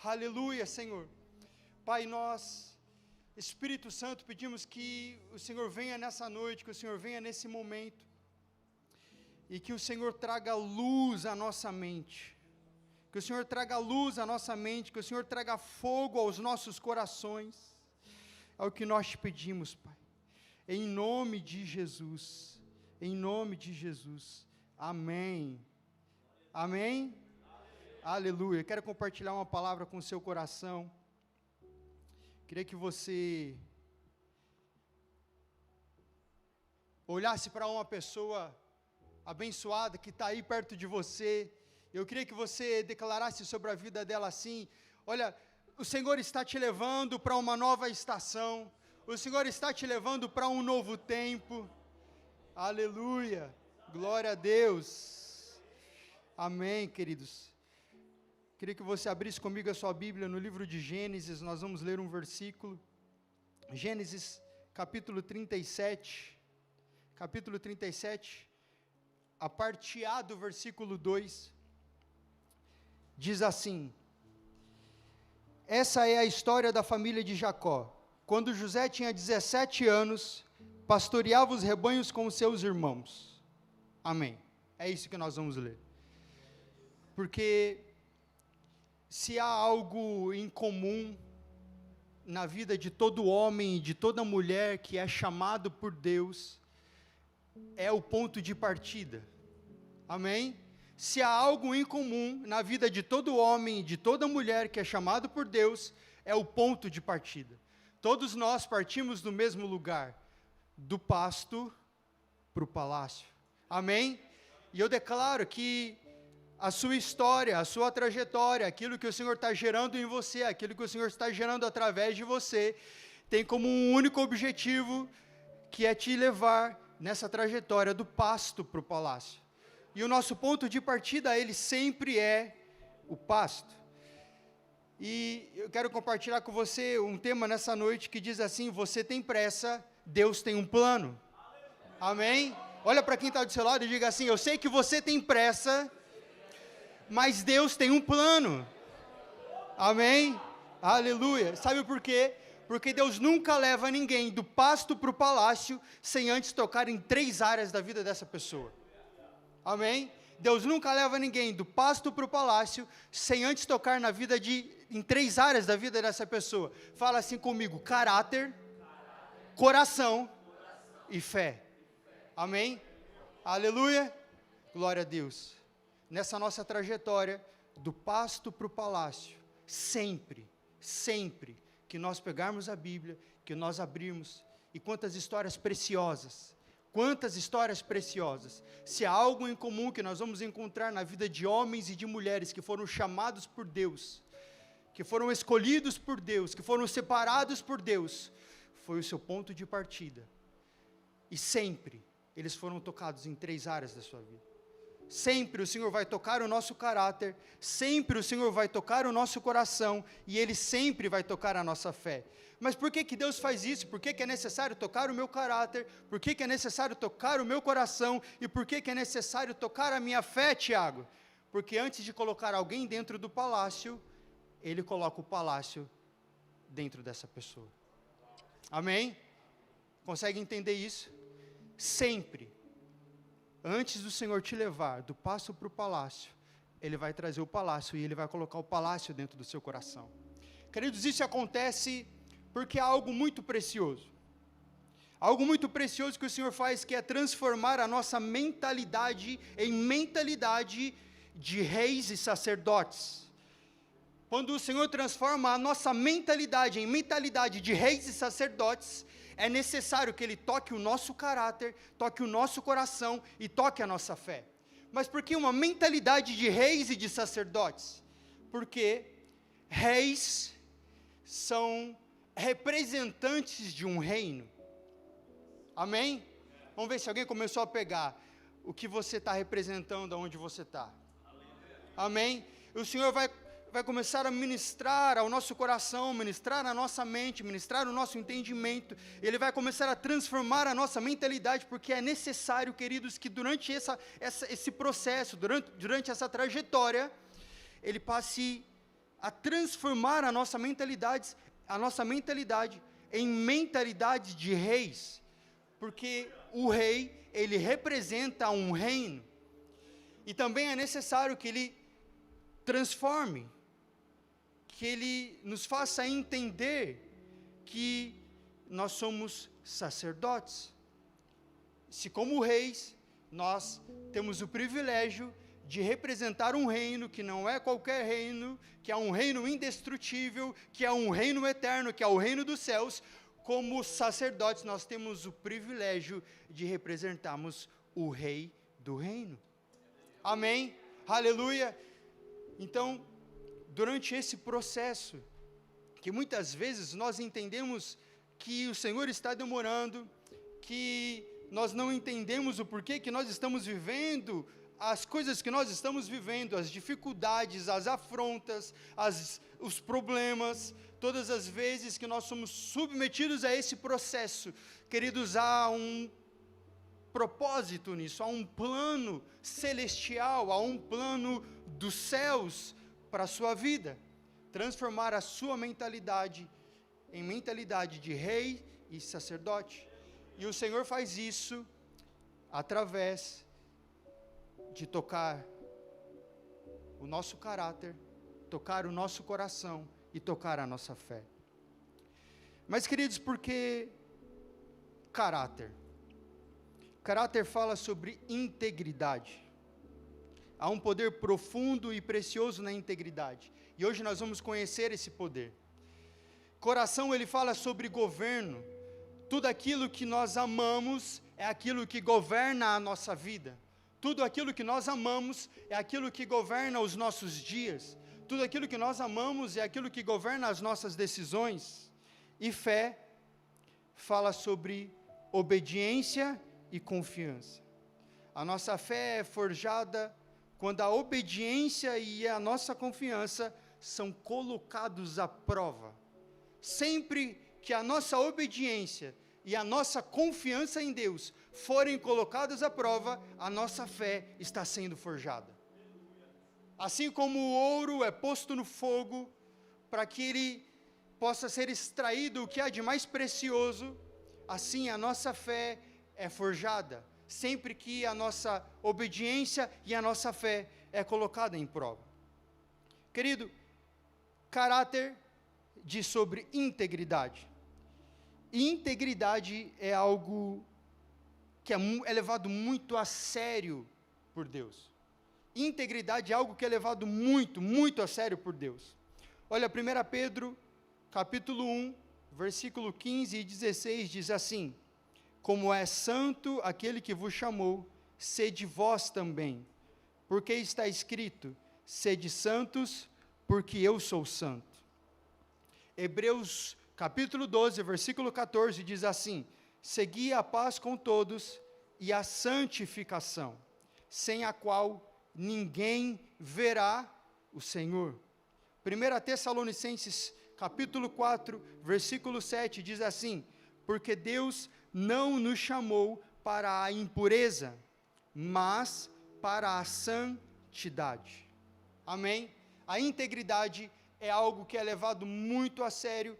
Aleluia, Senhor. Pai, nós, Espírito Santo, pedimos que o Senhor venha nessa noite, que o Senhor venha nesse momento, e que o Senhor traga luz à nossa mente, que o Senhor traga luz à nossa mente, que o Senhor traga fogo aos nossos corações, é o que nós te pedimos, Pai, em nome de Jesus, amém, amém, aleluia. Quero compartilhar uma palavra com o seu coração. Queria que você olhasse para uma pessoa abençoada que está aí perto de você. Eu queria que você declarasse sobre a vida dela assim: olha, o Senhor está te levando para uma nova estação, o Senhor está te levando para um novo tempo. Aleluia, glória a Deus, amém, queridos. Queria que você abrisse comigo a sua Bíblia no livro de Gênesis. Nós vamos ler um versículo, Gênesis capítulo 37, a parte A do versículo 2, diz assim: essa é a história da família de Jacó. Quando José tinha 17 anos, pastoreava os rebanhos com os seus irmãos. Amém. É isso que nós vamos ler. Porque se há algo em comum na vida de todo homem e de toda mulher que é chamado por Deus, é o ponto de partida. Amém? Se há algo em comum na vida de todo homem e de toda mulher que é chamado por Deus, é o ponto de partida. Todos nós partimos do mesmo lugar, do pasto para o palácio. Amém? E eu declaro que a sua história, a sua trajetória, aquilo que o Senhor está gerando em você, aquilo que o Senhor está gerando através de você, tem como um único objetivo, que é te levar nessa trajetória do pasto para o palácio. E o nosso ponto de partida, ele sempre é o pasto. E eu quero compartilhar com você um tema nessa noite que diz assim: você tem pressa, Deus tem um plano. Amém? Olha para quem está do seu lado e diga assim: eu sei que você tem pressa, mas Deus tem um plano. Amém? Aleluia. Sabe por quê? Porque Deus nunca leva ninguém do pasto para o palácio sem antes tocar em 3 áreas da vida dessa pessoa. Amém? Deus nunca leva ninguém do pasto para o palácio sem antes tocar na vida em 3 áreas da vida dessa pessoa. Fala assim comigo: caráter, coração e fé. Amém? Aleluia. Glória a Deus. Nessa nossa trajetória, do pasto para o palácio, sempre que nós pegarmos a Bíblia, que nós abrirmos, e quantas histórias preciosas, se há algo em comum que nós vamos encontrar na vida de homens e de mulheres que foram chamados por Deus, que foram escolhidos por Deus, que foram separados por Deus, foi o seu ponto de partida, e sempre eles foram tocados em 3 áreas da sua vida. Sempre o Senhor vai tocar o nosso caráter, sempre o Senhor vai tocar o nosso coração, e Ele sempre vai tocar a nossa fé. Mas por que Deus faz isso? Por que é necessário tocar o meu caráter? Por que é necessário tocar o meu coração? E por que é necessário tocar a minha fé, Tiago? Porque antes de colocar alguém dentro do palácio, Ele coloca o palácio dentro dessa pessoa. Amém? Consegue entender isso? Sempre, antes do Senhor te levar do pasto para o palácio, Ele vai trazer o palácio e Ele vai colocar o palácio dentro do seu coração. Queridos, isso acontece porque há algo muito precioso. Algo muito precioso que o Senhor faz, que é transformar a nossa mentalidade em mentalidade de reis e sacerdotes. Quando o Senhor transforma a nossa mentalidade em mentalidade de reis e sacerdotes, é necessário que Ele toque o nosso caráter, toque o nosso coração e toque a nossa fé. Mas por que uma mentalidade de reis e de sacerdotes? Porque reis são representantes de um reino. Amém? Vamos ver se alguém começou a pegar o que você está representando, aonde você está. Amém? O Senhor vai começar a ministrar ao nosso coração, ministrar a nossa mente, ministrar o nosso entendimento. Ele vai começar a transformar a nossa mentalidade, porque é necessário, queridos, que durante esse processo, durante essa trajetória, Ele passe a transformar a nossa mentalidade em mentalidade de reis, porque o rei, ele representa um reino, e também é necessário que ele transforme, que ele nos faça entender que nós somos sacerdotes. Se como reis, nós temos o privilégio de representar um reino que não é qualquer reino, que é um reino indestrutível, que é um reino eterno, que é o reino dos céus, como sacerdotes nós temos o privilégio de representarmos o rei do reino. Amém? Aleluia! Então, durante esse processo, que muitas vezes nós entendemos que o Senhor está demorando, que nós não entendemos o porquê que nós estamos vivendo as coisas que nós estamos vivendo, as dificuldades, as afrontas, os problemas, todas as vezes que nós somos submetidos a esse processo, queridos, há um propósito nisso, há um plano celestial, há um plano dos céus para a sua vida, transformar a sua mentalidade em mentalidade de rei e sacerdote, e o Senhor faz isso através de tocar o nosso caráter, tocar o nosso coração e tocar a nossa fé. Mas, queridos, por que caráter? Caráter fala sobre integridade. Há um poder profundo e precioso na integridade, e hoje nós vamos conhecer esse poder. Coração, ele fala sobre governo. Tudo aquilo que nós amamos é aquilo que governa a nossa vida. Tudo aquilo que nós amamos é aquilo que governa os nossos dias. Tudo aquilo que nós amamos é aquilo que governa as nossas decisões. E fé fala sobre obediência e confiança. A nossa fé é forjada quando a obediência e a nossa confiança são colocados à prova. Sempre que a nossa obediência e a nossa confiança em Deus forem colocadas à prova, a nossa fé está sendo forjada. Assim como o ouro é posto no fogo, para que ele possa ser extraído o que há de mais precioso, assim a nossa fé é forjada, sempre que a nossa obediência e a nossa fé é colocada em prova. Querido, caráter diz sobre integridade. E integridade é algo que é levado muito a sério por Deus. Integridade é algo que é levado muito, muito a sério por Deus. Olha, 1 Pedro, capítulo 1, versículo 15 e 16, diz assim: como é santo aquele que vos chamou, sede vós também, porque está escrito, sede santos, porque eu sou santo. Hebreus capítulo 12, versículo 14, diz assim: segui a paz com todos e a santificação, sem a qual ninguém verá o Senhor. 1 Tessalonicenses capítulo 4, versículo 7, diz assim: porque Deus não nos chamou para a impureza, mas para a santidade. Amém? A integridade é algo que é levado muito a sério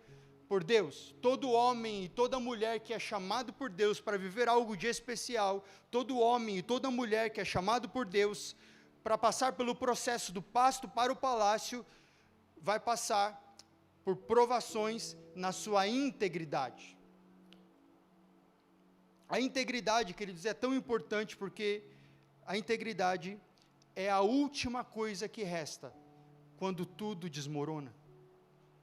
por Deus. Todo homem e toda mulher que é chamado por Deus para viver algo de especial, todo homem e toda mulher que é chamado por Deus para passar pelo processo do pasto para o palácio, vai passar por provações na sua integridade. A integridade, queridos, é tão importante porque a integridade é a última coisa que resta quando tudo desmorona.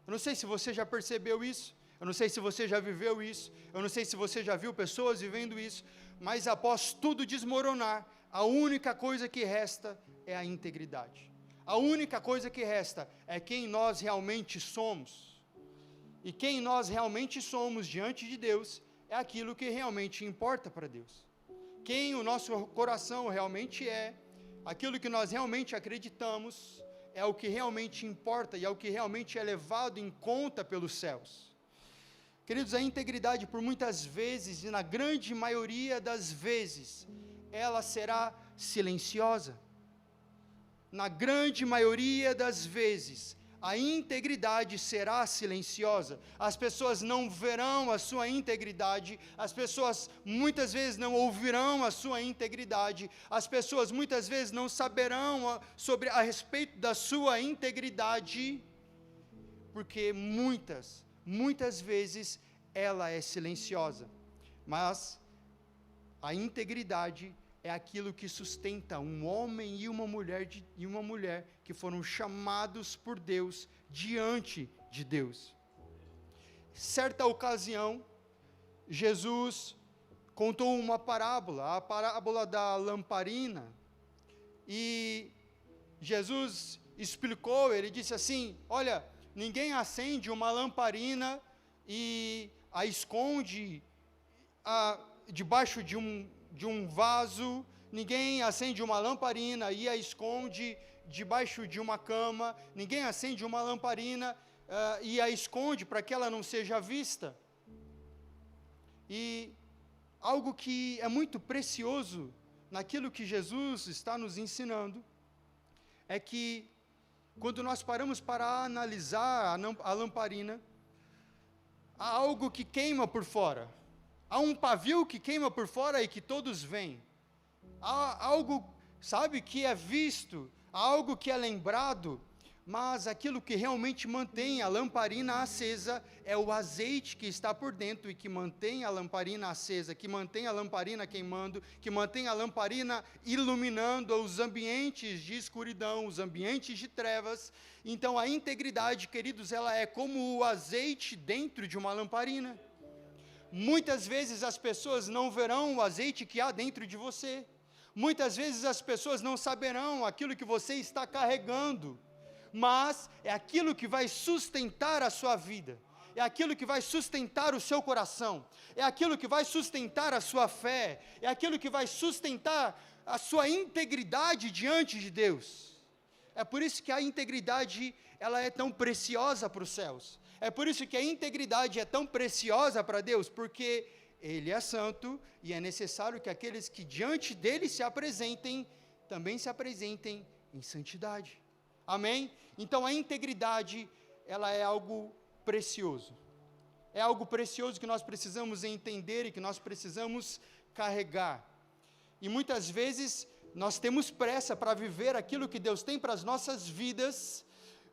Eu não sei se você já percebeu isso, eu não sei se você já viveu isso, eu não sei se você já viu pessoas vivendo isso, mas após tudo desmoronar, a única coisa que resta é a integridade. A única coisa que resta é quem nós realmente somos. E quem nós realmente somos diante de Deus é aquilo que realmente importa para Deus. Quem o nosso coração realmente é, aquilo que nós realmente acreditamos, é o que realmente importa e é o que realmente é levado em conta pelos céus. Queridos, a integridade por muitas vezes, e na grande maioria das vezes, ela será silenciosa. Na grande maioria das vezes, a integridade será silenciosa. As pessoas não verão a sua integridade, as pessoas muitas vezes não ouvirão a sua integridade, as pessoas muitas vezes não saberão a respeito da sua integridade, porque muitas vezes ela é silenciosa. Mas a integridade é aquilo que sustenta um homem e uma mulher que foram chamados por Deus diante de Deus. Certa ocasião, Jesus contou uma parábola, a parábola da lamparina, e Jesus explicou, ele disse assim: olha, ninguém acende uma lamparina e a esconde debaixo de um vaso, ninguém acende uma lamparina e a esconde debaixo de uma cama, ninguém acende uma lamparina e a esconde para que ela não seja vista. E algo que é muito precioso naquilo que Jesus está nos ensinando, é que quando nós paramos para analisar a lamparina, há algo que queima por fora. Há um pavio que queima por fora e que todos veem. Há algo, sabe, que é visto, há algo que é lembrado, mas aquilo que realmente mantém a lamparina acesa é o azeite que está por dentro e que mantém a lamparina acesa, que mantém a lamparina queimando, que mantém a lamparina iluminando os ambientes de escuridão, os ambientes de trevas. Então a integridade, queridos, ela é como o azeite dentro de uma lamparina. Muitas vezes as pessoas não verão o azeite que há dentro de você. Muitas vezes as pessoas não saberão aquilo que você está carregando, mas é aquilo que vai sustentar a sua vida, é aquilo que vai sustentar o seu coração, é aquilo que vai sustentar a sua fé, é aquilo que vai sustentar a sua integridade diante de Deus. É por isso que a integridade, ela é tão preciosa para os céus. É por isso que a integridade é tão preciosa para Deus, porque Ele é santo e é necessário que aqueles que diante dEle se apresentem, também se apresentem em santidade. Amém? Então a integridade, ela é algo precioso. É algo precioso que nós precisamos entender e que nós precisamos carregar. E muitas vezes nós temos pressa para viver aquilo que Deus tem para as nossas vidas,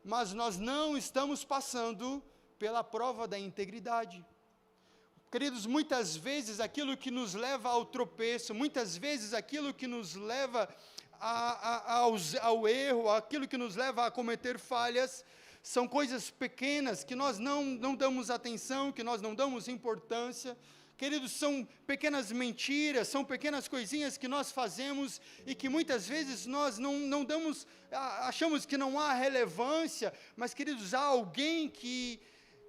mas nós não estamos passando pela prova da integridade. Queridos, muitas vezes aquilo que nos leva ao tropeço, muitas vezes aquilo que nos leva ao erro, aquilo que nos leva a cometer falhas, são coisas pequenas que nós não damos atenção, que nós não damos importância. Queridos, são pequenas mentiras, são pequenas coisinhas que nós fazemos e que muitas vezes nós não damos, achamos que não há relevância, mas, queridos, há alguém que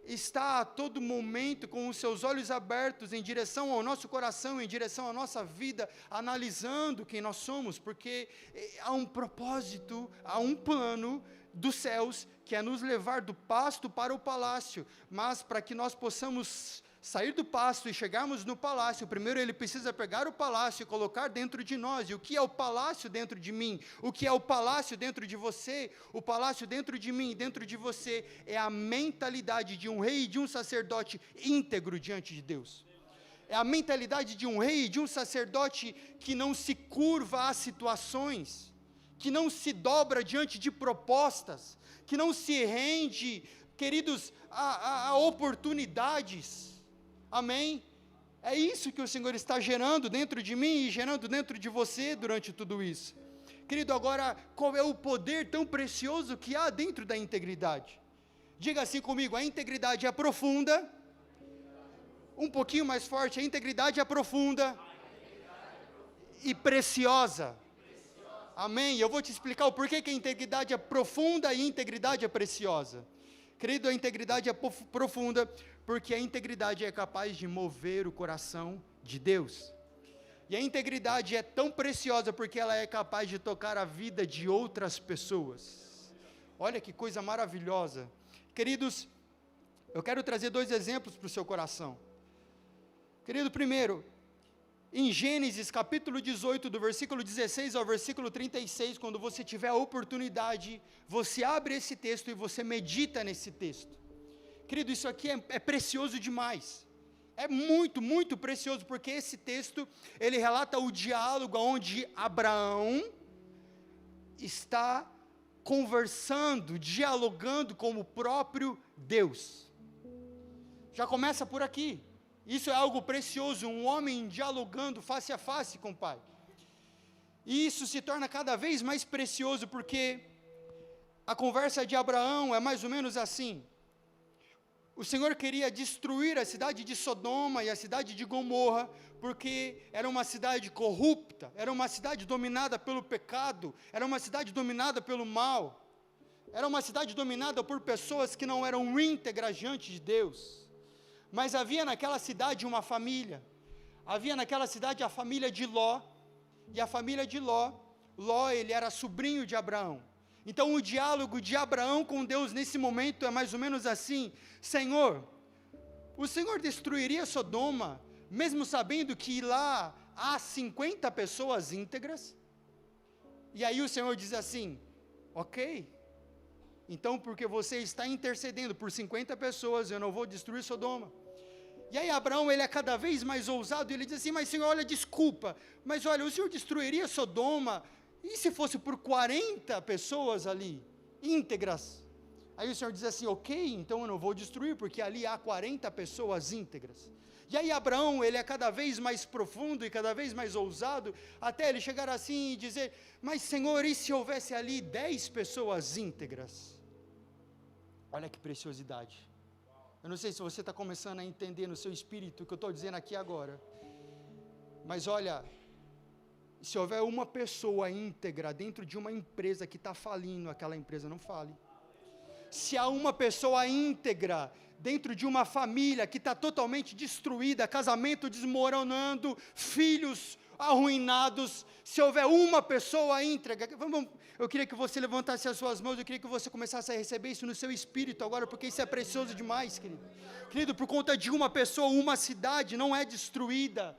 está a todo momento com os seus olhos abertos em direção ao nosso coração, em direção à nossa vida, analisando quem nós somos, porque há um propósito, há um plano dos céus, que é nos levar do pasto para o palácio, mas para que nós possamos sair do pasto e chegarmos no palácio, primeiro Ele precisa pegar o palácio e colocar dentro de nós. E o que é o palácio dentro de mim? O que é o palácio dentro de você? O palácio dentro de mim, dentro de você, é a mentalidade de um rei e de um sacerdote íntegro diante de Deus. É a mentalidade de um rei e de um sacerdote que não se curva às situações, que não se dobra diante de propostas, que não se rende, queridos, a oportunidades. Amém? É isso que o Senhor está gerando dentro de mim e gerando dentro de você durante tudo isso. Querido, agora, qual é o poder tão precioso que há dentro da integridade? Diga assim comigo: a integridade é profunda. Um pouquinho mais forte: a integridade é profunda e preciosa. Amém? Eu vou te explicar o porquê que a integridade é profunda e a integridade é preciosa. Querido, a integridade é profunda, porque a integridade é capaz de mover o coração de Deus. E a integridade é tão preciosa, porque ela é capaz de tocar a vida de outras pessoas. Olha que coisa maravilhosa. Queridos, eu quero trazer 2 exemplos para o seu coração. Querido, primeiro, em Gênesis capítulo 18, do versículo 16 ao versículo 36, quando você tiver a oportunidade, você abre esse texto e você medita nesse texto. Querido, isso aqui é precioso demais. É muito, muito precioso, porque esse texto, ele relata o diálogo onde Abraão está conversando, dialogando com o próprio Deus. Já começa por aqui. Isso é algo precioso, um homem dialogando face a face com o Pai. E isso se torna cada vez mais precioso, porque a conversa de Abraão é mais ou menos assim. O Senhor queria destruir a cidade de Sodoma e a cidade de Gomorra, porque era uma cidade corrupta, era uma cidade dominada pelo pecado, era uma cidade dominada pelo mal, era uma cidade dominada por pessoas que não eram íntegras diante de Deus. Mas havia naquela cidade uma família, havia naquela cidade a família de Ló, e a família de Ló, ele era sobrinho de Abraão. Então o diálogo de Abraão com Deus nesse momento é mais ou menos assim: Senhor, o Senhor destruiria Sodoma, mesmo sabendo que lá há 50 pessoas íntegras? E aí o Senhor diz assim: ok, então porque você está intercedendo por 50 pessoas, eu não vou destruir Sodoma. E aí Abraão, ele é cada vez mais ousado, e ele diz assim: mas Senhor, olha, desculpa, mas olha, o Senhor destruiria Sodoma, e se fosse por 40 pessoas ali, íntegras? Aí o Senhor diz assim: ok, então eu não vou destruir, porque ali há 40 pessoas íntegras. E aí Abraão, ele é cada vez mais profundo e cada vez mais ousado, até ele chegar assim e dizer: mas Senhor, e se houvesse ali 10 pessoas íntegras? Olha que preciosidade. Eu não sei se você está começando a entender no seu espírito o que eu estou dizendo aqui agora, mas olha, se houver uma pessoa íntegra dentro de uma empresa que está falindo, aquela empresa não fale. Se há uma pessoa íntegra dentro de uma família que está totalmente destruída, casamento desmoronando, filhos arruinados, se houver uma pessoa íntegra, eu queria que você levantasse as suas mãos, eu queria que você começasse a receber isso no seu espírito agora, porque isso é precioso demais, querido. Querido, por conta de uma pessoa, uma cidade não é destruída.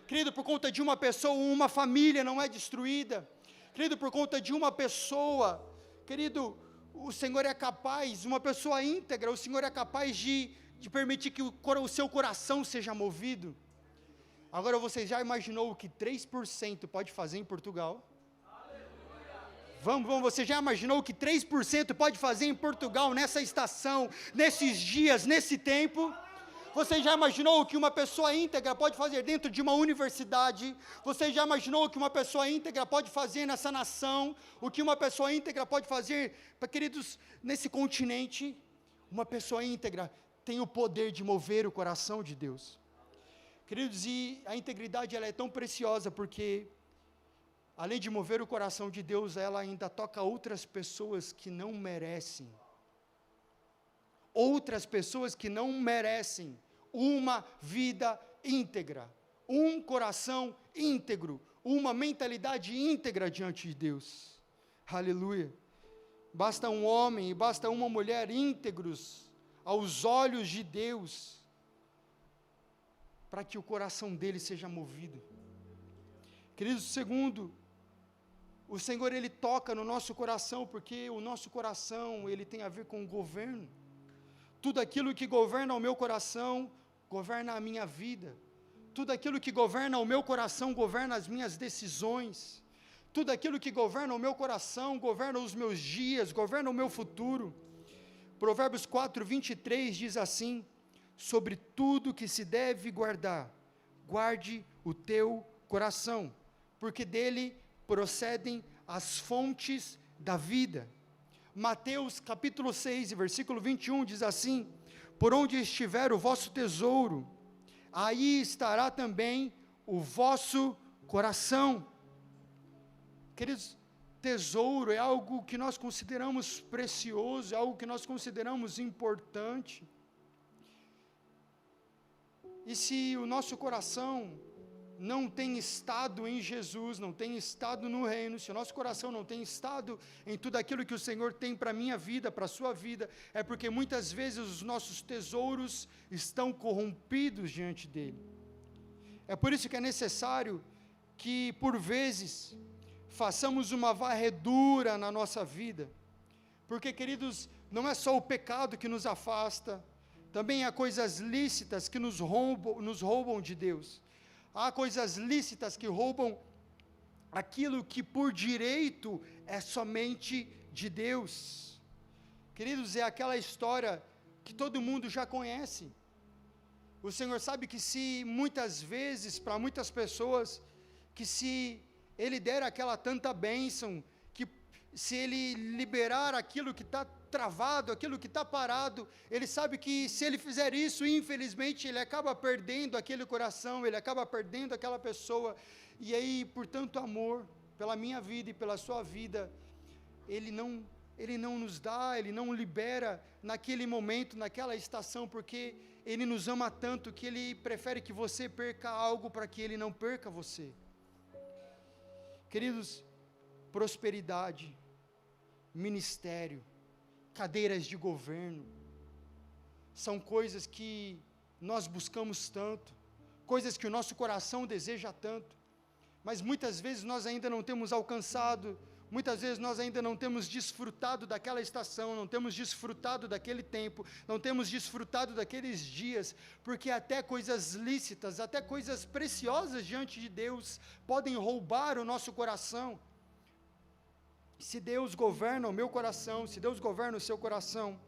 Querido, por conta de uma pessoa, uma família não é destruída. Querido, por conta de uma pessoa, querido, o Senhor é capaz, uma pessoa íntegra, o Senhor é capaz de permitir que o seu coração seja movido. Agora você já imaginou o que 3% pode fazer em Portugal? Vamos, você já imaginou o que 3% pode fazer em Portugal, nessa estação, nesses dias, nesse tempo? Você já imaginou o que uma pessoa íntegra pode fazer dentro de uma universidade? Você já imaginou o que uma pessoa íntegra pode fazer nessa nação? O que uma pessoa íntegra pode fazer, queridos, nesse continente? Uma pessoa íntegra tem o poder de mover o coração de Deus. Queridos, e a integridade, ela é tão preciosa, porque além de mover o coração de Deus, ela ainda toca outras pessoas que não merecem. Outras pessoas que não merecem uma vida íntegra, um coração íntegro, uma mentalidade íntegra diante de Deus. Aleluia. Basta um homem e basta uma mulher íntegros aos olhos de Deus, para que o coração dele seja movido. Queridos, segundo, o Senhor, ele toca no nosso coração, porque o nosso coração, ele tem a ver com o governo. Tudo aquilo que governa o meu coração, governa a minha vida. Tudo aquilo que governa o meu coração, governa as minhas decisões. Tudo aquilo que governa o meu coração, governa os meus dias, governa o meu futuro. Provérbios 4:23 diz assim: sobre tudo que se deve guardar, guarde o teu coração, porque dele procedem as fontes da vida. Mateus capítulo 6, versículo 21 diz assim: por onde estiver o vosso tesouro, aí estará também o vosso coração. Queridos, tesouro é algo que nós consideramos precioso, é algo que nós consideramos importante. E se o nosso coração não tem estado em Jesus, não tem estado no reino, se o nosso coração não tem estado em tudo aquilo que o Senhor tem para a minha vida, para a sua vida, é porque muitas vezes os nossos tesouros estão corrompidos diante dEle. É por isso que é necessário que, por vezes, façamos uma varredura na nossa vida, porque, queridos, não é só o pecado que nos afasta, também há coisas lícitas que nos roubam de Deus, há coisas lícitas que roubam aquilo que por direito é somente de Deus. Queridos, é aquela história que todo mundo já conhece. O Senhor sabe que se muitas vezes, para muitas pessoas, que se Ele der aquela tanta bênção, que se Ele liberar aquilo que está travado, aquilo que está parado, Ele sabe que se Ele fizer isso, infelizmente, Ele acaba perdendo aquele coração, Ele acaba perdendo aquela pessoa, e aí, por tanto amor, pela minha vida e pela sua vida, Ele não nos dá, Ele não libera naquele momento, naquela estação, porque Ele nos ama tanto que Ele prefere que você perca algo para que Ele não perca você. Queridos, prosperidade, ministério, cadeiras de governo, são coisas que nós buscamos tanto, coisas que o nosso coração deseja tanto, mas muitas vezes nós ainda não temos alcançado, muitas vezes nós ainda não temos desfrutado daquela estação, não temos desfrutado daquele tempo, não temos desfrutado daqueles dias, porque até coisas lícitas, até coisas preciosas diante de Deus, podem roubar o nosso coração. Se Deus governa o meu coração, se Deus governa o seu coração,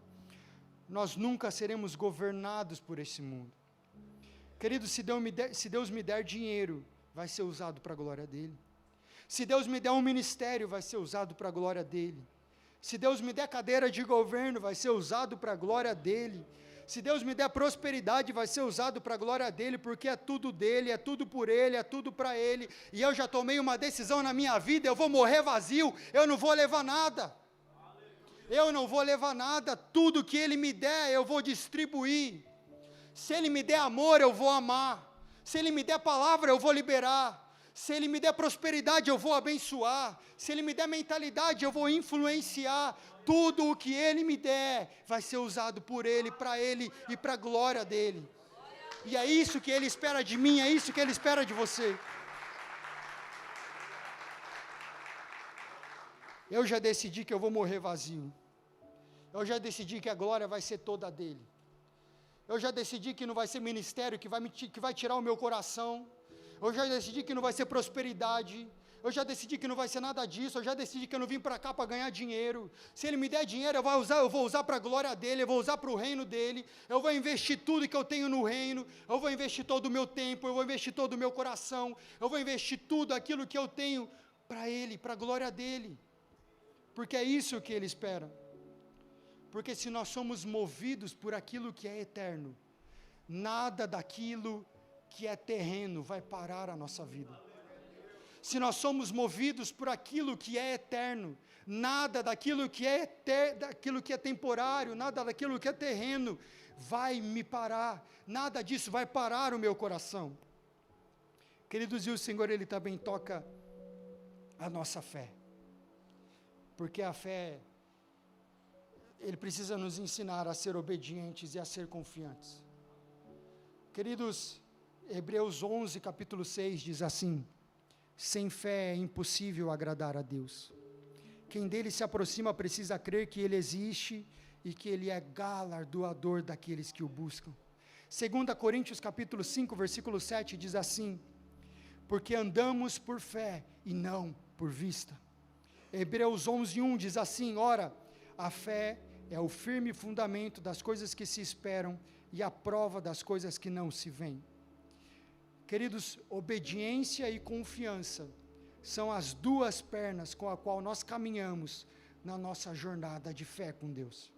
nós nunca seremos governados por esse mundo. Querido, se Deus me der dinheiro, vai ser usado para a glória dEle. Se Deus me der um ministério, vai ser usado para a glória dEle. Se Deus me der cadeira de governo, vai ser usado para a glória dEle. Se Deus me der prosperidade, vai ser usado para a glória dEle, porque é tudo dEle, é tudo por Ele, é tudo para Ele, e eu já tomei uma decisão na minha vida, eu vou morrer vazio, eu não vou levar nada, eu não vou levar nada, tudo que Ele me der, eu vou distribuir. Se Ele me der amor, eu vou amar. Se Ele me der palavra, eu vou liberar. Se Ele me der prosperidade, eu vou abençoar. Se Ele me der mentalidade, eu vou influenciar. Tudo o que Ele me der, vai ser usado por Ele, para Ele e para a glória dEle. E é isso que Ele espera de mim, é isso que Ele espera de você. Eu já decidi que eu vou morrer vazio. Eu já decidi que a glória vai ser toda dEle. Eu já decidi que não vai ser ministério que vai tirar o meu coração. Eu já decidi que não vai ser prosperidade. Eu já decidi que não vai ser nada disso. Eu já decidi que eu não vim para cá para ganhar dinheiro. Se Ele me der dinheiro, eu vou usar para a glória dEle, eu vou usar para o reino dEle. Eu vou investir tudo que eu tenho no reino. Eu vou investir todo o meu tempo, eu vou investir todo o meu coração. Eu vou investir tudo aquilo que eu tenho para Ele, para a glória dEle. Porque é isso que Ele espera. Porque se nós somos movidos por aquilo que é eterno, nada daquilo que é terreno vai parar a nossa vida. Se nós somos movidos por aquilo que é eterno, nada daquilo que é temporário, nada daquilo que é terreno vai me parar, nada disso vai parar o meu coração. Queridos, e o Senhor, Ele também toca a nossa fé, porque a fé, Ele precisa nos ensinar a ser obedientes e a ser confiantes. Queridos, Hebreus 11, capítulo 6, diz assim: sem fé é impossível agradar a Deus. Quem dele se aproxima precisa crer que Ele existe e que Ele é galardoador daqueles que o buscam. 2 Coríntios capítulo 5, versículo 7, diz assim: porque andamos por fé e não por vista. Hebreus 11, 1 diz assim: ora, a fé é o firme fundamento das coisas que se esperam e a prova das coisas que não se veem. Queridos, obediência e confiança são as duas pernas com a qual nós caminhamos na nossa jornada de fé com Deus.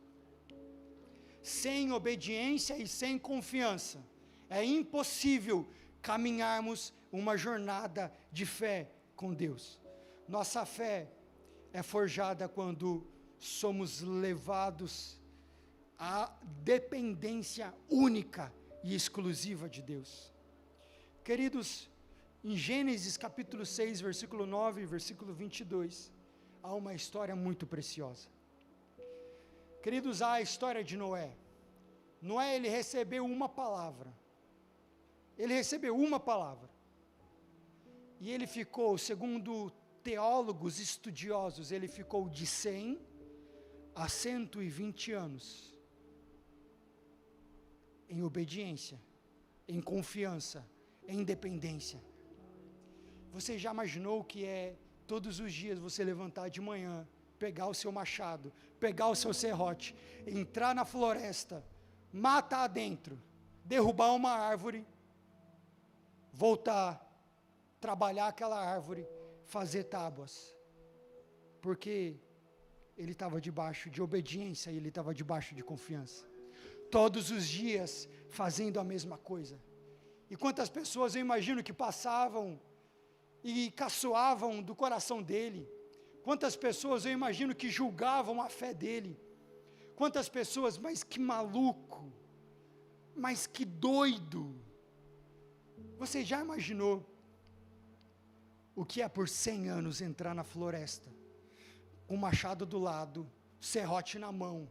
Sem obediência e sem confiança, é impossível caminharmos uma jornada de fé com Deus. Nossa fé é forjada quando somos levados à dependência única e exclusiva de Deus. Queridos, em Gênesis capítulo 6, versículo 9 e versículo 22, há uma história muito preciosa. Queridos, há a história de Noé. Noé, ele recebeu uma palavra. Ele recebeu uma palavra. E ele ficou, segundo teólogos estudiosos, ele ficou de 100 a 120 anos em obediência, em confiança, em dependência. Você já imaginou o que é todos os dias você levantar de manhã, pegar o seu machado, pegar o seu serrote, entrar na floresta, matar dentro, derrubar uma árvore, voltar, trabalhar aquela árvore, fazer tábuas, porque ele estava debaixo de obediência e ele estava debaixo de confiança, todos os dias fazendo a mesma coisa. E quantas pessoas eu imagino que passavam e caçoavam do coração dele, quantas pessoas eu imagino que julgavam a fé dele, quantas pessoas, mas que maluco, mas que doido. Você já imaginou o que é por 100 anos entrar na floresta, com o machado do lado, serrote na mão,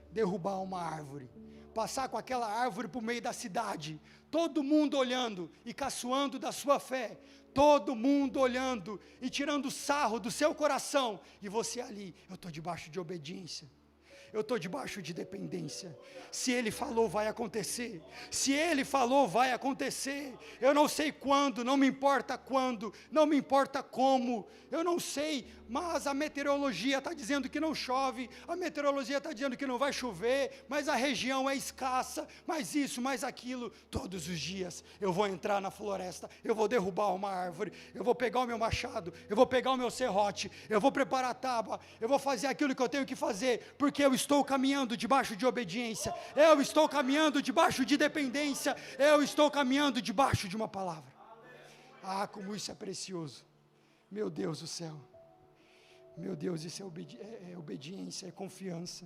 derrubar uma árvore, passar com aquela árvore por meio da cidade, todo mundo olhando e caçoando da sua fé, todo mundo olhando e tirando sarro do seu coração, e você ali, eu estou debaixo de obediência, eu estou debaixo de dependência. Se Ele falou, vai acontecer. Se Ele falou, vai acontecer. Eu não sei quando, não me importa quando, não me importa como, eu não sei, mas a meteorologia está dizendo que não chove, a meteorologia está dizendo que não vai chover, mas a região é escassa, mas isso, mais aquilo. Todos os dias eu vou entrar na floresta, eu vou derrubar uma árvore, eu vou pegar o meu machado, eu vou pegar o meu serrote, eu vou preparar a tábua, eu vou fazer aquilo que eu tenho que fazer, porque eu estou caminhando debaixo de obediência, eu estou caminhando debaixo de dependência, eu estou caminhando debaixo de uma palavra. Ah, como isso é precioso, meu Deus do céu, meu Deus, isso é obediência, é confiança.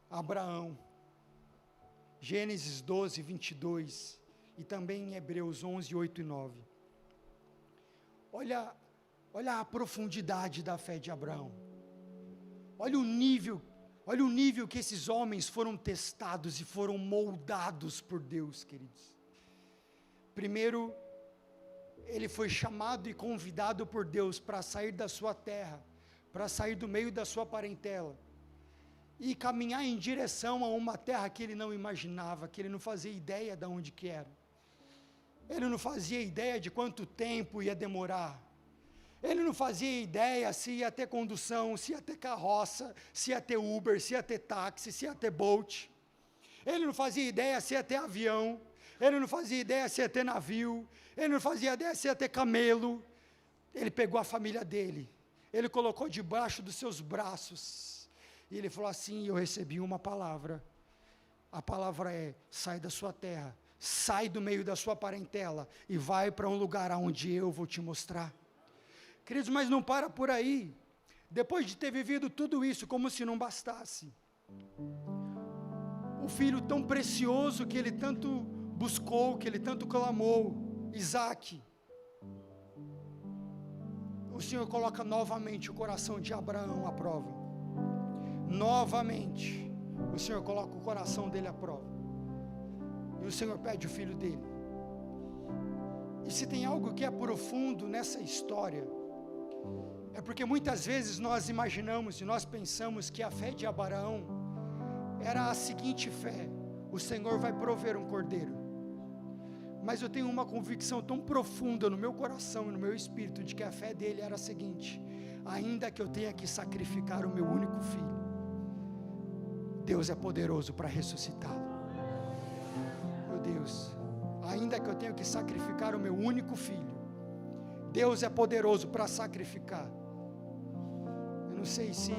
Abraão, Gênesis 12, 22, e também em Hebreus 11, 8 e 9, olha a profundidade da fé de Abraão, olha o nível que esses homens foram testados e foram moldados por Deus, queridos. Primeiro, ele foi chamado e convidado por Deus para sair da sua terra, para sair do meio da sua parentela, e caminhar em direção a uma terra que ele não imaginava, que ele não fazia ideia de onde que era. Ele não fazia ideia de quanto tempo ia demorar. Ele não fazia ideia se ia ter condução, se ia ter carroça, se ia ter Uber, se ia ter táxi, se ia ter Bolt. Ele não fazia ideia se ia ter avião. Ele não fazia ideia se ia ter navio. Ele não fazia ideia se ia ter camelo. Ele pegou a família dele. Ele colocou debaixo dos seus braços. E ele falou assim: eu recebi uma palavra. A palavra é: sai da sua terra, sai do meio da sua parentela e vai para um lugar onde eu vou te mostrar. Queridos, mas não para por aí. Depois de ter vivido tudo isso, como se não bastasse, o filho tão precioso que ele tanto buscou, que ele tanto clamou, Isaque, o Senhor coloca novamente o coração de Abraão à prova. Novamente, o Senhor coloca o coração dele à prova. E o Senhor pede o filho dele. E se tem algo que é profundo nessa história, é porque muitas vezes nós imaginamos e nós pensamos que a fé de Abraão era a seguinte fé: o Senhor vai prover um cordeiro. Mas eu tenho uma convicção tão profunda no meu coração e no meu espírito de que a fé dele era a seguinte: ainda que eu tenha que sacrificar o meu único filho, Deus é poderoso para ressuscitá-lo. Meu Deus, ainda que eu tenha que sacrificar o meu único filho, Deus é poderoso para sacrificar. Eu não sei se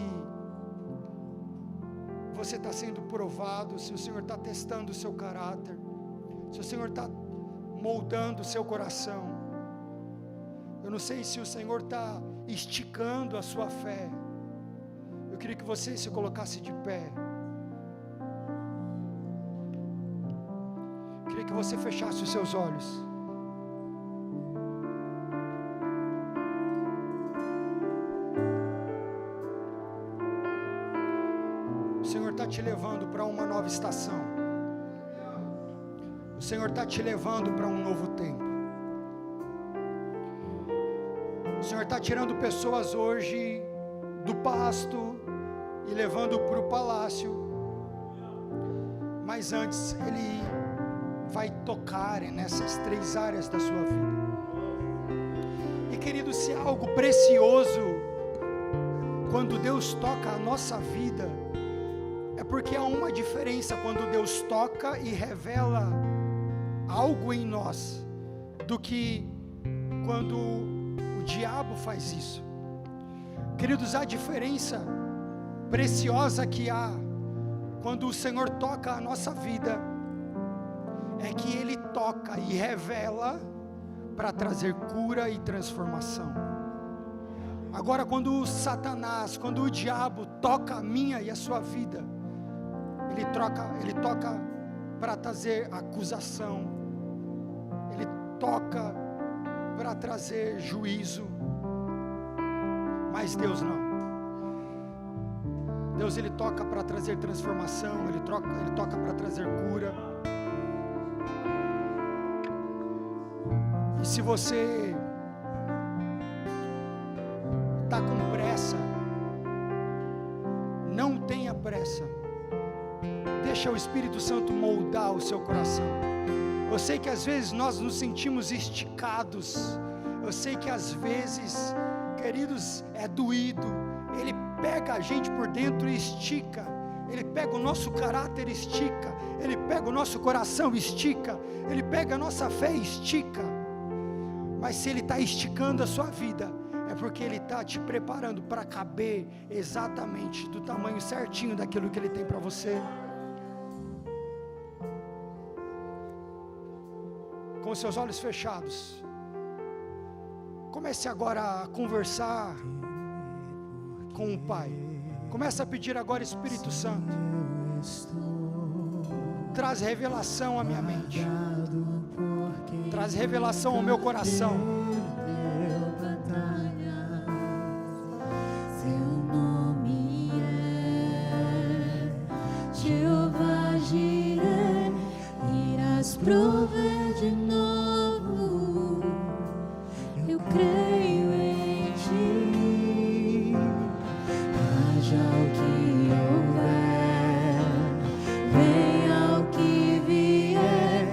você está sendo provado, se o Senhor está testando o seu caráter, se o Senhor está moldando o seu coração. Eu não sei se o Senhor está esticando a sua fé. Eu queria que você se colocasse de pé. Eu queria que você fechasse os seus olhos. O Senhor está te levando para uma nova estação. O Senhor está te levando para um novo tempo. O Senhor está tirando pessoas hoje do pasto e levando para o palácio. Mas antes Ele vai tocar nessas 3 áreas da sua vida. E querido, se há algo precioso quando Deus toca a nossa vida, é porque há uma diferença quando Deus toca e revela algo em nós, do que quando o diabo faz isso. Queridos, a diferença preciosa que há quando o Senhor toca a nossa vida, é que Ele toca e revela para trazer cura e transformação. Agora, quando Satanás, quando o diabo toca a minha e a sua vida, ele toca para trazer acusação, ele toca para trazer juízo, mas Deus não. Deus, Ele toca para trazer transformação, Ele toca para trazer cura. E se você está com pressa, não tenha pressa. Deixa o Espírito Santo moldar o seu coração. Eu sei que às vezes nós nos sentimos esticados. Eu sei que às vezes, queridos, é doído. Ele pega a gente por dentro e estica. Ele pega o nosso caráter e estica. Ele pega o nosso coração e estica. Ele pega a nossa fé e estica. Mas se Ele está esticando a sua vida, é porque Ele está te preparando para caber exatamente do tamanho certinho daquilo que Ele tem para você. Com seus olhos fechados, comece agora a conversar com o Pai. Comece a pedir agora, Espírito Santo, traz revelação à minha mente, traz revelação ao meu coração. Seu nome é Jeová Jireh, irás prover de novo. Eu creio em ti, haja o que houver, venha o que vier,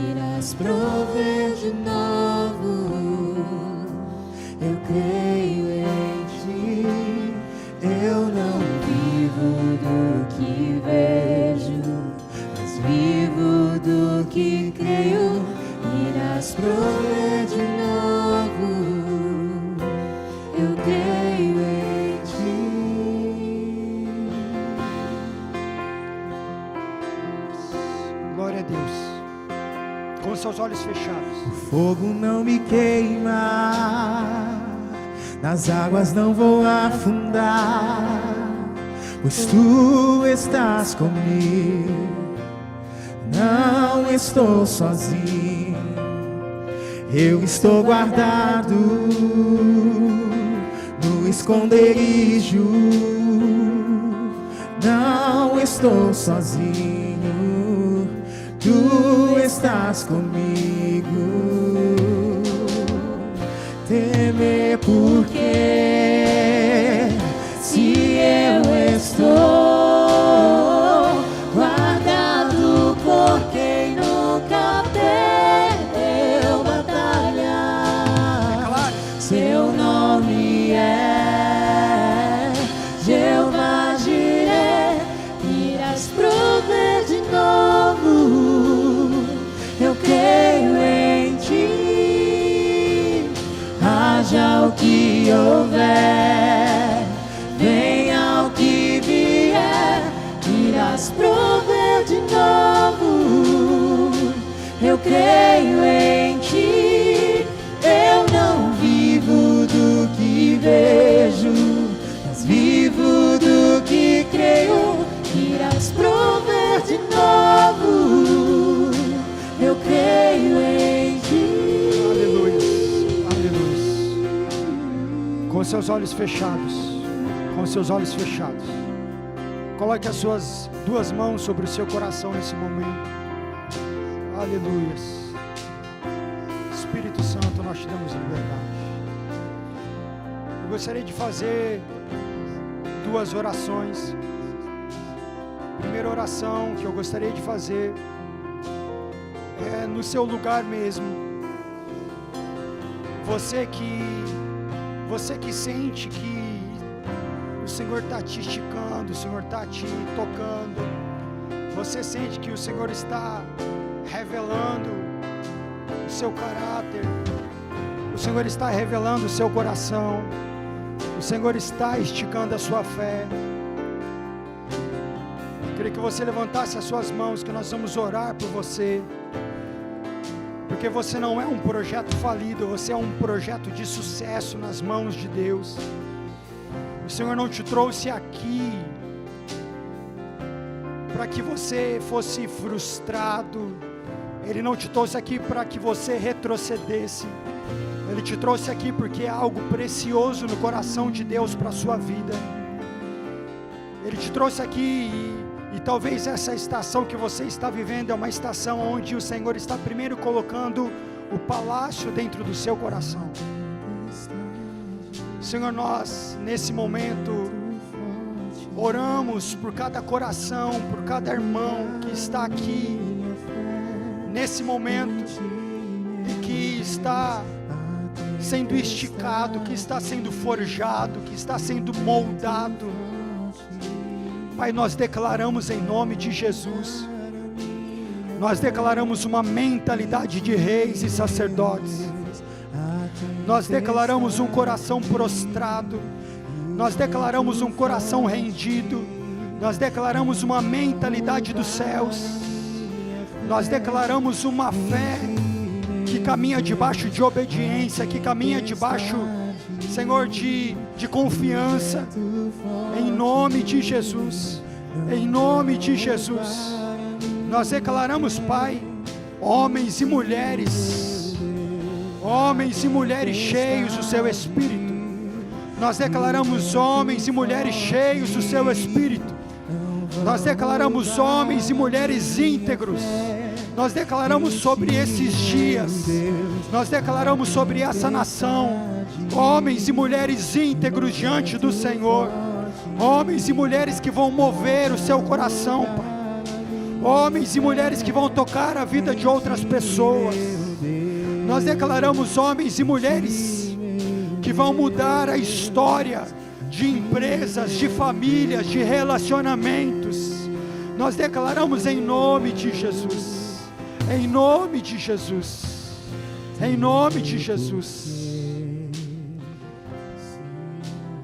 irás prover de novo. Eu creio em ti, eu não vivo do que vejo, mas vivo do que creio, irás prover de novo. Eu creio em ti. Glória a Deus. Com seus olhos fechados. O fogo não me queima, nas águas não vou afundar, pois tu estás comigo, não estou sozinho. Eu estou guardado no esconderijo, não estou sozinho, tu estás comigo. Temer porque se eu estou guardado por quem nunca perdeu batalha. Seu nome é Jeová Jireh, irás prover de novo. Eu creio em ti, haja o que houver, venha o que vier, irás prover de novo. Eu creio em ti, eu não vivo do que vejo, mas vivo do que creio, irás prover de novo. Eu creio em ti. Aleluia, aleluia. Com seus olhos fechados, com seus olhos fechados, coloque as suas 2 mãos sobre o seu coração nesse momento. Aleluias. Espírito Santo, nós te damos liberdade. Eu gostaria de fazer 2 orações. Primeira oração que eu gostaria de fazer é no seu lugar mesmo. Você que sente que o Senhor está te esticando, o Senhor está te tocando. Você sente que o Senhor está revelando o seu caráter. O Senhor está revelando o seu coração. O Senhor está esticando a sua fé. Eu queria que você levantasse as suas mãos, que nós vamos orar por você. Porque você não é um projeto falido, você é um projeto de sucesso nas mãos de Deus. O Senhor não te trouxe aqui para que você fosse frustrado. Ele não te trouxe aqui para que você retrocedesse. Ele te trouxe aqui porque é algo precioso no coração de Deus para a sua vida. Ele te trouxe aqui e talvez essa estação que você está vivendo é uma estação onde o Senhor está primeiro colocando o palácio dentro do seu coração. Senhor, nós nesse momento oramos por cada coração, por cada irmão que está aqui nesse momento e que está sendo esticado, que está sendo forjado, que está sendo moldado. Pai, nós declaramos em nome de Jesus, nós declaramos uma mentalidade de reis e sacerdotes, nós declaramos um coração prostrado, nós declaramos um coração rendido, nós declaramos uma mentalidade dos céus, nós declaramos uma fé que caminha debaixo de obediência, que caminha debaixo, Senhor, de confiança, em nome de Jesus, em nome de Jesus. Nós declaramos, Pai, homens e mulheres cheios do Seu Espírito. Nós declaramos homens e mulheres cheios do Seu Espírito. Nós declaramos homens e mulheres íntegros. Nós declaramos sobre esses dias, nós declaramos sobre essa nação, homens e mulheres íntegros diante do Senhor, homens e mulheres que vão mover o seu coração, Pai, homens e mulheres que vão tocar a vida de outras pessoas. Nós declaramos homens e mulheres que vão mudar a história de empresas, de famílias, de relacionamentos. Nós declaramos em nome de Jesus. Em nome de Jesus, em nome de Jesus.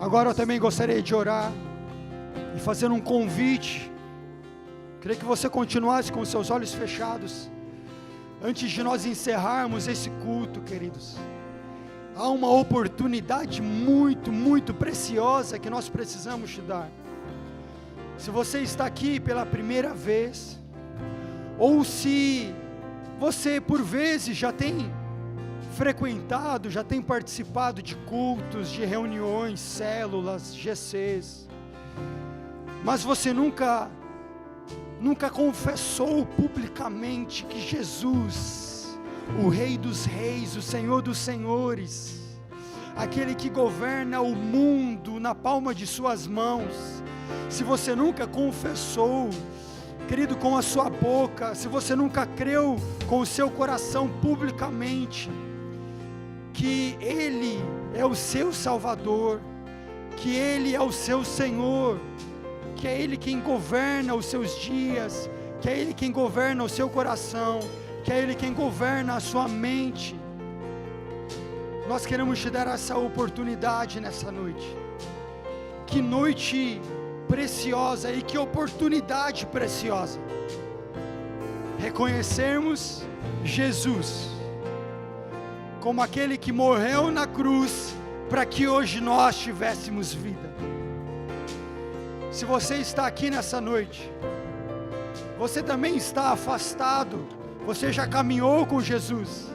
Agora eu também gostaria de orar e fazer um convite. Queria que você continuasse com os seus olhos fechados. Antes de nós encerrarmos esse culto, queridos, há uma oportunidade muito, muito preciosa que nós precisamos te dar. Se você está aqui pela primeira vez, ou se você por vezes já tem frequentado, já tem participado de cultos, de reuniões, células, GCs, mas você nunca confessou publicamente que Jesus, o Rei dos Reis, o Senhor dos Senhores, aquele que governa o mundo na palma de suas mãos, se você nunca confessou, querido, com a sua boca, se você nunca creu com o seu coração publicamente, que Ele é o seu Salvador, que Ele é o seu Senhor, que é Ele quem governa os seus dias, que é Ele quem governa o seu coração, que é Ele quem governa a sua mente, nós queremos te dar essa oportunidade nessa noite. Que noite preciosa e que oportunidade preciosa, reconhecermos Jesus como aquele que morreu na cruz para que hoje nós tivéssemos vida. Se você está aqui nessa noite, você também está afastado, você já caminhou com Jesus,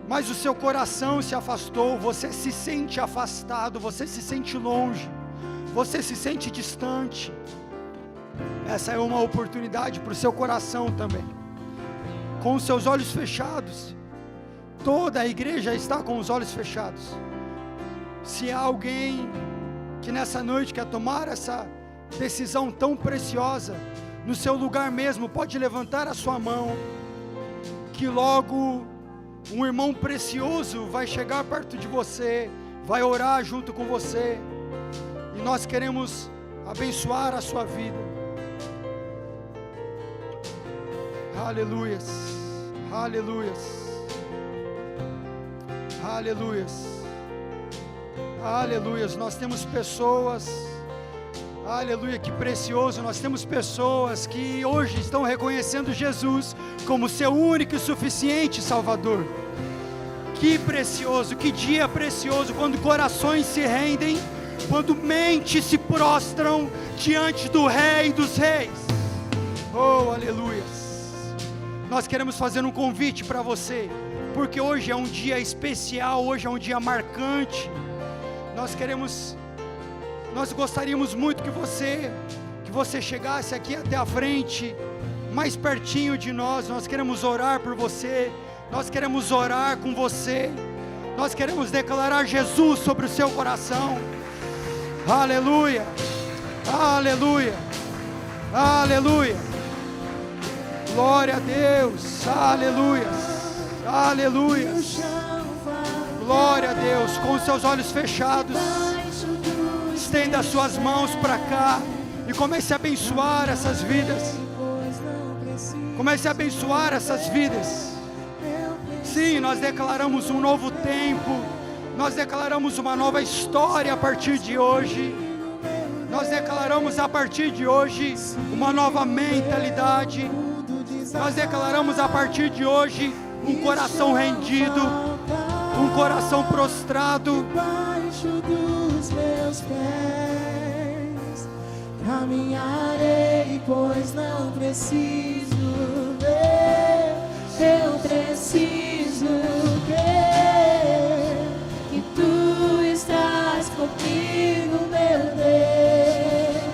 mas o seu coração se afastou, você se sente afastado, você se sente longe, você se sente distante. Essa é uma oportunidade para o seu coração também. com os seus olhos fechados. Toda a igreja está com os olhos fechados. Se há alguém que nessa noite quer tomar essa decisão tão preciosa, no seu lugar mesmo, pode levantar a sua mão, que logo um irmão precioso vai chegar perto de você, vai orar junto com você, e nós queremos abençoar a sua vida. Aleluias, aleluias, aleluias, aleluias. Nós temos pessoas, aleluia, que precioso, nós temos pessoas que hoje estão reconhecendo Jesus como seu único e suficiente Salvador. Que precioso, que dia precioso, quando corações se rendem, quando mentes se prostram diante do Rei dos Reis. Oh, aleluias. Nós queremos fazer um convite para você, porque hoje é um dia especial, hoje é um dia marcante. Nós gostaríamos muito que você chegasse aqui até a frente, mais pertinho de nós. Nós queremos orar por você, nós queremos orar com você, nós queremos declarar Jesus sobre o seu coração. Aleluia, aleluia, aleluia, glória a Deus, aleluia, aleluia, glória a Deus. Com os seus olhos fechados, estenda as suas mãos para cá e comece a abençoar essas vidas. Comece a abençoar essas vidas. Sim, nós declaramos um novo tempo. Nós declaramos uma nova história a partir de hoje. Nós declaramos a partir de hoje uma nova mentalidade. Nós declaramos a partir de hoje um coração rendido, um coração prostrado. Debaixo dos meus pés caminharei, pois não preciso ver, eu preciso crer que tu estás comigo, meu Deus.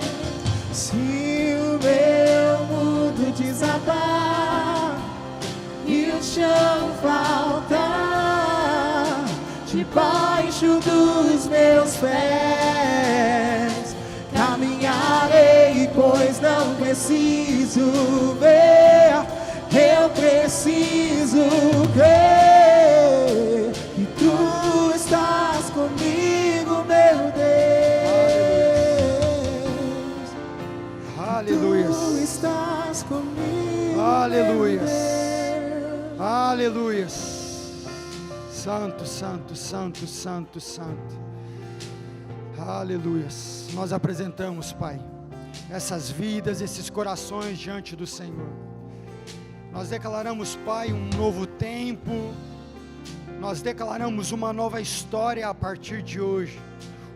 Se o meu mundo desabar e o chão faltar debaixo dos meus pés, caminharei, pois não preciso ver, eu preciso crer que tu estás comigo, meu Deus. Aleluia. Tu estás comigo, Aleluia. meu Deus. Aleluia. Santo, santo, santo, santo, santo. Aleluia. Nós apresentamos, Pai, essas vidas, esses corações diante do Senhor. Nós declaramos, Pai, um novo tempo. Nós declaramos uma nova história a partir de hoje.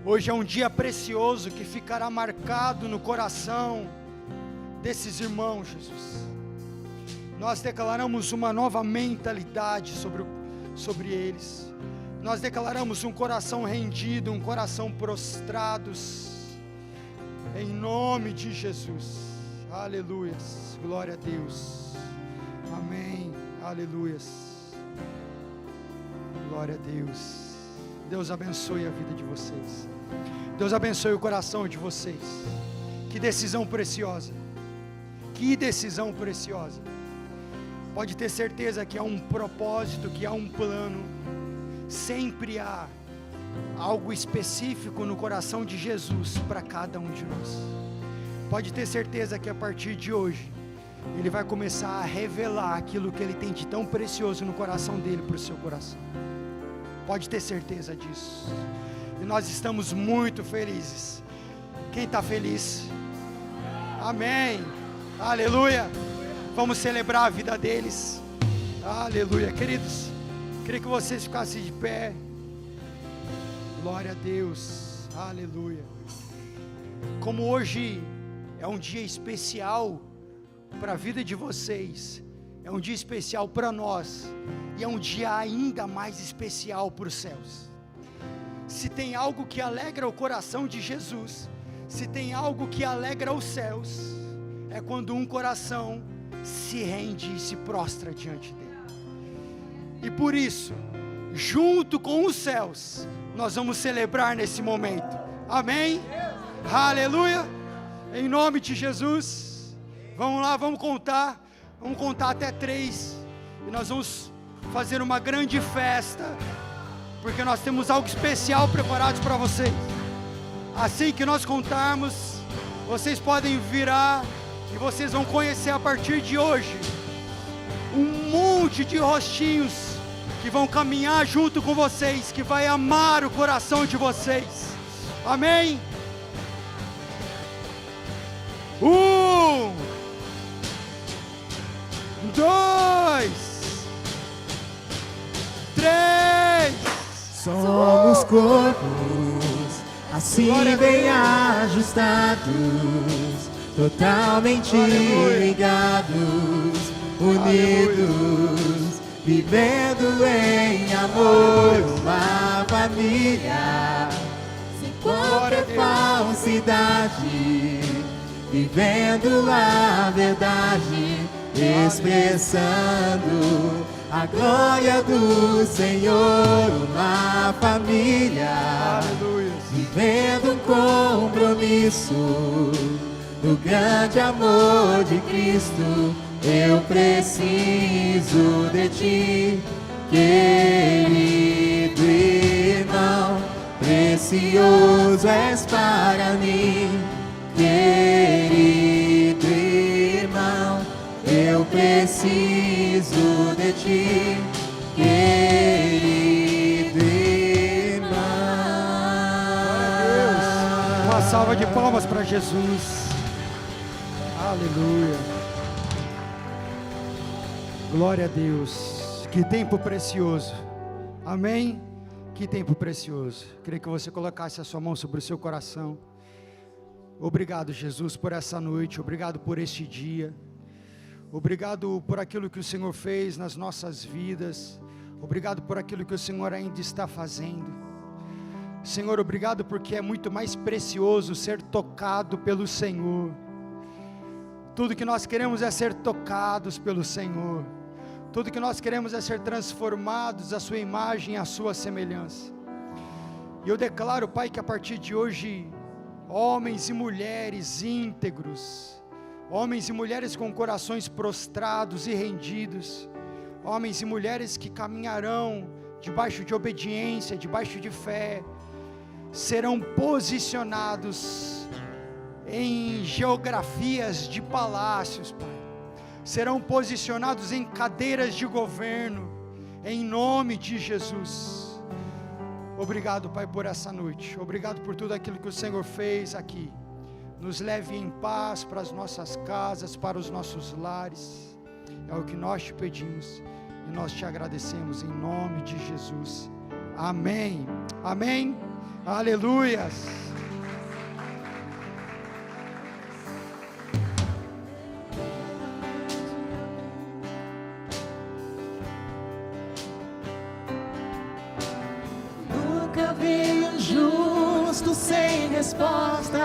Hoje é um dia precioso que ficará marcado no coração desses irmãos, Jesus. Nós declaramos uma nova mentalidade sobre eles. Nós declaramos um coração rendido, um coração prostrados, em nome de Jesus. Aleluias, glória a Deus, amém, aleluias, glória a Deus. Deus abençoe a vida de vocês, Deus abençoe o coração de vocês. Que decisão preciosa, que decisão preciosa. Pode ter certeza que há um propósito, que há um plano. Sempre há algo específico no coração de Jesus para cada um de nós. Pode ter certeza que a partir de hoje Ele vai começar a revelar aquilo que Ele tem de tão precioso no coração dele para o seu coração. Pode ter certeza disso. E nós estamos muito felizes. Quem está feliz? Amém, aleluia. Vamos celebrar a vida deles. Aleluia, queridos. Queria que vocês ficassem de pé. Glória a Deus, aleluia. Como hoje é um dia especial para a vida de vocês, é um dia especial para nós, e é um dia ainda mais especial para os céus. Se tem algo que alegra o coração de Jesus, se tem algo que alegra os céus, é quando um coração se rende e se prostra diante dele. E por isso, junto com os céus, nós vamos celebrar nesse momento. Amém? Aleluia! Em nome de Jesus. Vamos lá, vamos contar até 3, e nós vamos fazer uma grande festa, porque nós temos algo especial preparado para vocês. Assim que nós contarmos, vocês podem virar, e vocês vão conhecer a partir de hoje um monte de rostinhos que vão caminhar junto com vocês, que vai amar o coração de vocês. Amém? 1, 2, 3. Somos corpos, assim bem ajustados, totalmente ligados, unidos, vivendo em amor, uma família, sem qualquer falsidade, vivendo a verdade, expressando a glória do Senhor, uma família, vivendo um compromisso do grande amor de Cristo. Eu preciso de ti, querido irmão, precioso és para mim, querido irmão, eu preciso de ti, querido irmão. Glória a Deus. Uma salva de palmas para Jesus. Aleluia. Glória a Deus. Que tempo precioso. Amém? Que tempo precioso. Queria que você colocasse a sua mão sobre o seu coração. Obrigado, Jesus, por essa noite. Obrigado por este dia. Obrigado por aquilo que o Senhor fez nas nossas vidas. Obrigado por aquilo que o Senhor ainda está fazendo. Senhor, obrigado porque é muito mais precioso ser tocado pelo Senhor. Tudo que nós queremos é ser tocados pelo Senhor. Tudo que nós queremos é ser transformados à sua imagem e à sua semelhança. E eu declaro, Pai, que a partir de hoje, homens e mulheres íntegros, homens e mulheres com corações prostrados e rendidos, homens e mulheres que caminharão debaixo de obediência, debaixo de fé, serão posicionados em geografias de palácios, Pai. Serão posicionados em cadeiras de governo, em nome de Jesus. Obrigado, Pai, por essa noite. Obrigado por tudo aquilo que o Senhor fez aqui. Nos leve em paz para as nossas casas, para os nossos lares. É o que nós te pedimos e nós te agradecemos em nome de Jesus. Amém. Amém. Aleluias. Nunca vi um justo sem resposta,